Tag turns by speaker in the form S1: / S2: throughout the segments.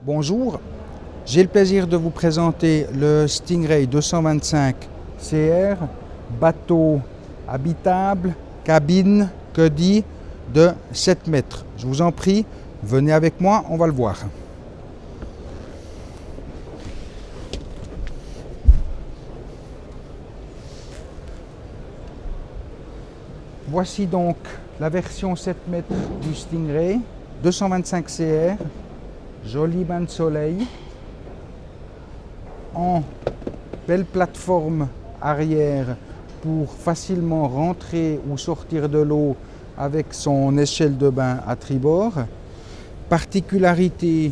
S1: Bonjour, j'ai le plaisir de vous présenter le Stingray 225 CR, bateau habitable, cabine, quedie de 7 mètres. Je vous en prie, venez avec moi, on va le voir. Voici donc la version 7 mètres du Stingray 225 CR. Joli bain de soleil, en belle plateforme arrière pour facilement rentrer ou sortir de l'eau avec son échelle de bain à tribord. Particularité,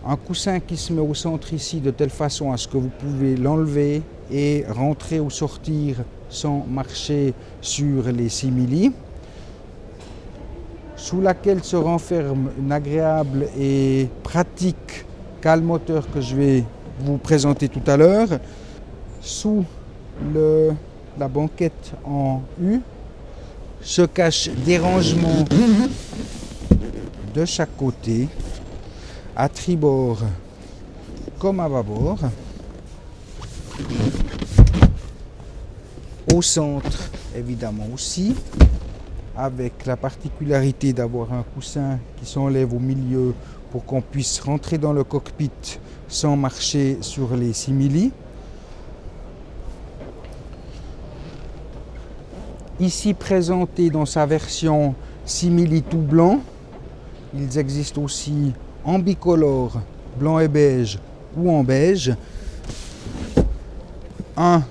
S1: un coussin qui se met au centre ici de telle façon à ce que vous pouvez l'enlever et rentrer ou sortir sans marcher sur les simili, sous laquelle se renferme une agréable et pratique cale moteur que je vais vous présenter tout à l'heure. Sous la banquette en U se cachent des rangements de chaque côté, à tribord comme à bâbord. Au centre, évidemment aussi, avec la particularité d'avoir un coussin qui s'enlève au milieu pour qu'on puisse rentrer dans le cockpit sans marcher sur les simili. Ici présenté dans sa version simili tout blanc, ils existent aussi en bicolore, blanc et beige ou en beige. Un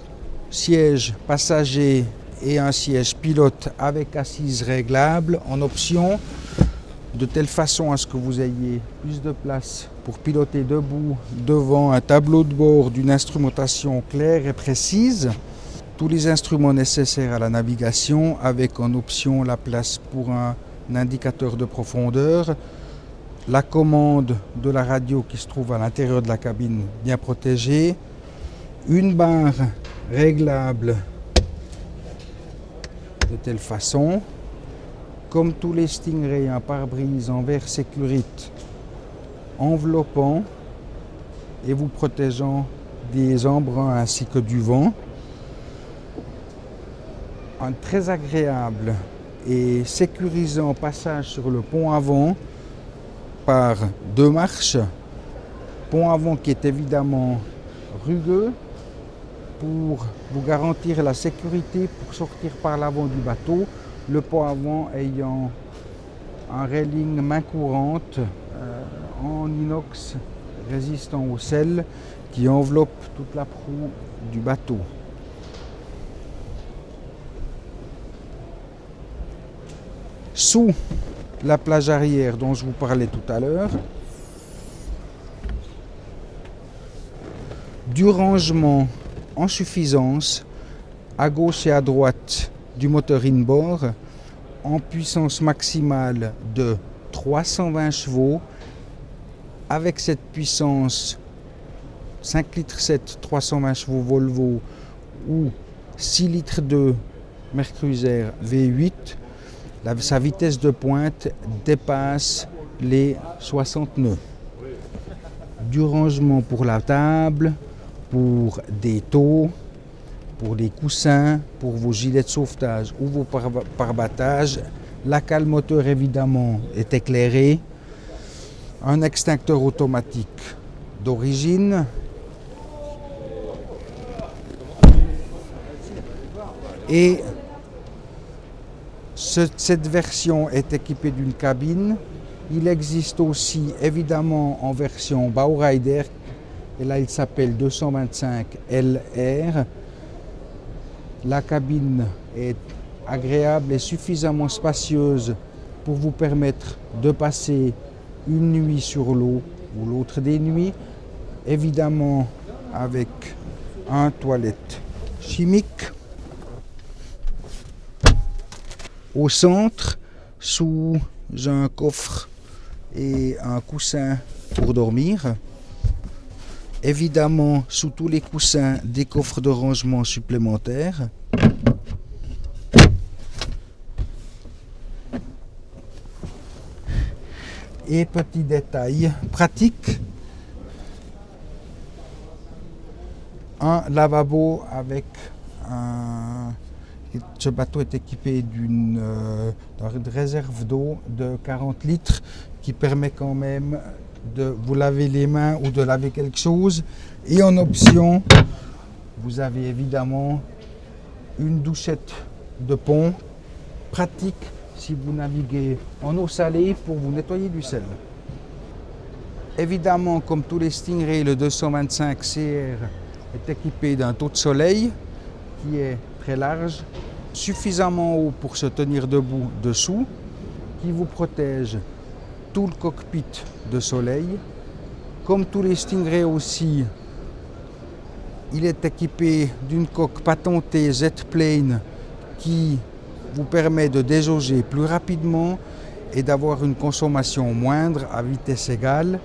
S1: siège passager et un siège pilote avec assise réglable en option, de telle façon à ce que vous ayez plus de place pour piloter debout devant un tableau de bord d'une instrumentation claire et précise. Tous les instruments nécessaires à la navigation avec en option la place pour un indicateur de profondeur, la commande de la radio qui se trouve à l'intérieur de la cabine bien protégée, une barre réglable de telle façon, comme tous les Stingray, un pare-brise en verre sécurite enveloppant et vous protégeant des embruns ainsi que du vent. Un très agréable et sécurisant passage sur le pont avant par 2 marches. Pont avant qui est évidemment rugueux pour vous garantir la sécurité pour sortir par l'avant du bateau, le pont avant ayant un railing main courante en inox résistant au sel qui enveloppe toute la proue du bateau. Sous la plage arrière dont je vous parlais tout à l'heure, du rangement en suffisance à gauche et à droite du moteur inboard en puissance maximale de 320 chevaux avec cette puissance 5,7 litres 320 chevaux Volvo ou 6,2 litres Mercruiser V8. Sa vitesse de pointe dépasse les 60 nœuds. Du rangement pour la table, pour des taux, pour des coussins, pour vos gilets de sauvetage ou vos pare-battages. La cale moteur évidemment est éclairée. Un extincteur automatique d'origine. Et cette version est équipée d'une cabine. Il existe aussi évidemment en version Bowrider, et là il s'appelle 225 LR. La cabine est agréable et suffisamment spacieuse pour vous permettre de passer une nuit sur l'eau ou l'autre des nuits, évidemment avec un toilette chimique. Au centre, sous un coffre et un coussin pour dormir. Évidemment, sous tous les coussins, des coffres de rangement supplémentaires. Et petit détail pratique, un lavabo avec un... Ce bateau est équipé d'une réserve d'eau de 40 litres qui permet quand même de vous laver les mains ou de laver quelque chose. Et en option, vous avez évidemment une douchette de pont pratique si vous naviguez en eau salée pour vous nettoyer du sel. Évidemment, comme tous les Stingray, le 225 CR est équipé d'un taux de soleil qui est très large, suffisamment haut pour se tenir debout dessous, qui vous protège tout le cockpit de soleil. Comme tous les Stingray aussi, il est équipé d'une coque patentée Z-Plane qui vous permet de déjauger plus rapidement et d'avoir une consommation moindre à vitesse égale.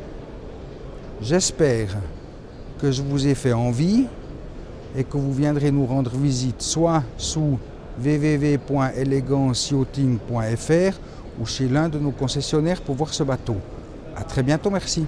S1: J'espère que je vous ai fait envie et que vous viendrez nous rendre visite soit sous www.eleganceyachting.fr ou chez l'un de nos concessionnaires pour voir ce bateau. À très bientôt, merci.